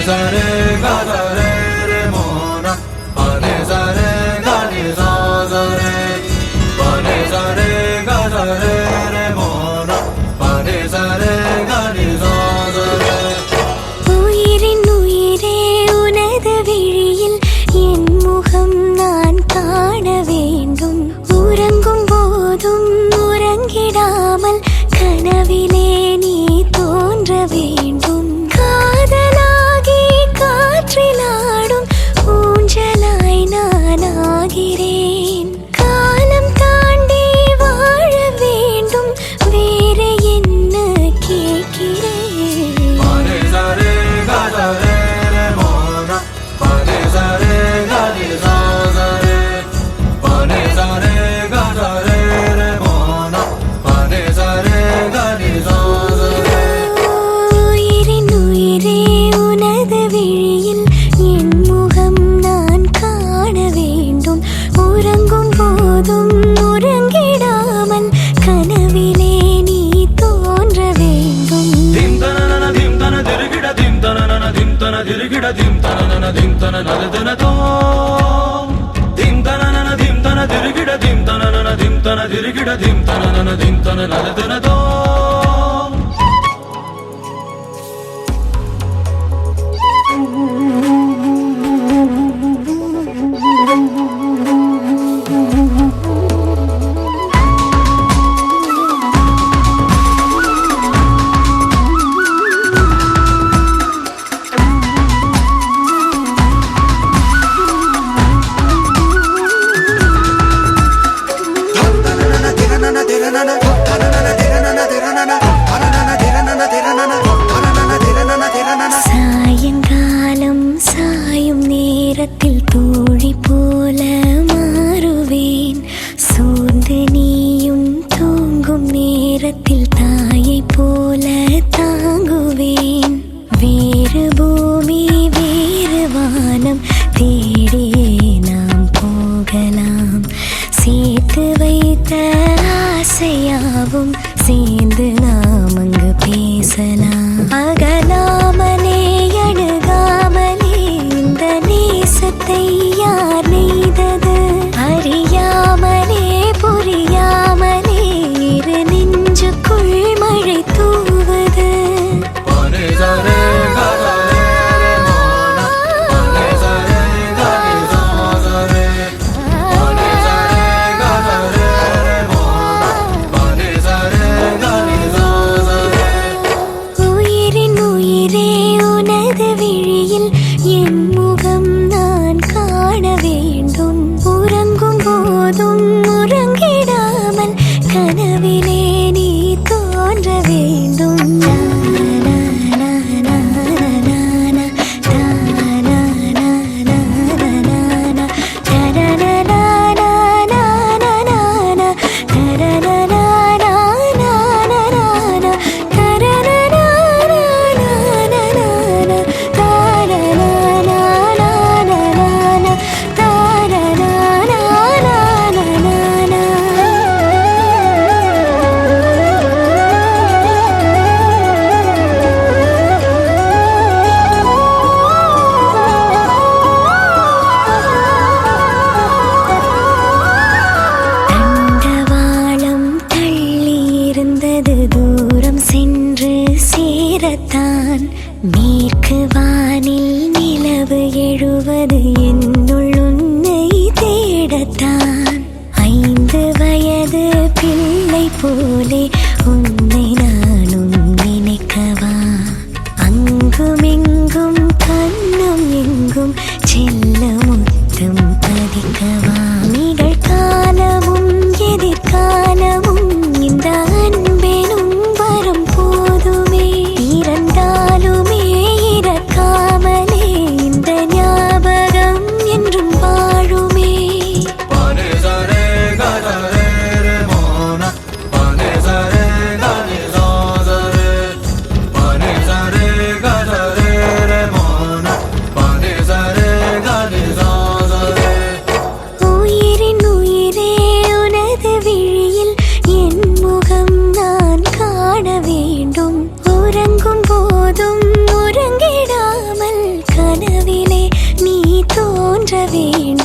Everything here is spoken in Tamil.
sa re ga sa re re mo na pa ni sa re ga ni sa re pa ni sa re ga sa re re mo na pa ni sa re ga ni sa re உயிரின் உயிரே உனது விழியில் என் முகம் நான் காண வேண்டும் உறங்கும் போதும் உறங்கிடாமல் கனவிலே நீ தோன்ற வேண்டும் காதலாகி காற்றிலாடும் ஊஞ்சலாய் நான் ஆகிறேன் காலம் தாண்டி வாழ வேண்டும் வேற என்ன கேட்கிறேன் உயிரின் உயிரே உனது விழியில் என் முகம் நான் காண வேண்டும் உறங்கும் போதும் உறங்கிடாமல் கனவிலே நீ தோன்ற வேண்டும் dim tanana dim tana dirgida dim tanana dim tana dirgida dim tanana dim tana nadana to dim tanana dim tana dirgida dim tanana dim tana dirgida dim tanana dim tana nadana to சாயங்காலம் சாயும் நேரத்தில் தோழி போல மாறுவேன் சோர்ந்து நீயும் தூங்கும் நேரத்தில் தாயை போல தாங்குவேன் வேறு பூமி வேறு வானம் தேடியே நாம் போகலாம் சேர்த்து வைத்த ஆசையாவும் சேர்ந்து நாம் அங்கு பேசலாம் அகலாமலே அணுகாமலே இந்த நேசத்தை யார் நெய்தது அறியாமலே புரியாமலே இரு நெஞ்சுக்குள் மழை தூவது உயிரின் உயிரே உனது விழியில் என் முகம் நான் காண வேண்டும் உறங்கும் போதும் உறங்கிடாமல் கனவிலே நீ தோன்ற வேண்டும் தண்டவாளம் தள்ளியிருந்தது தூரம் சென்று சேரத்தான் மேற்கு வானில் நிலவு எழுவது என்னுள் உன்னை தேடத்தான் 5 வயது பிள்ளை போலே உன்னை நானும் நினைக்கவா அங்குமெங்கும் கண்ணும் எங்கும் செல்ல முத்தம் பதிக்கவா நிகழ்காலமும் எதிர்காலமும் இந்த அன்பெனும் வரம் போதுமே இறந்தாலுமே வேணும்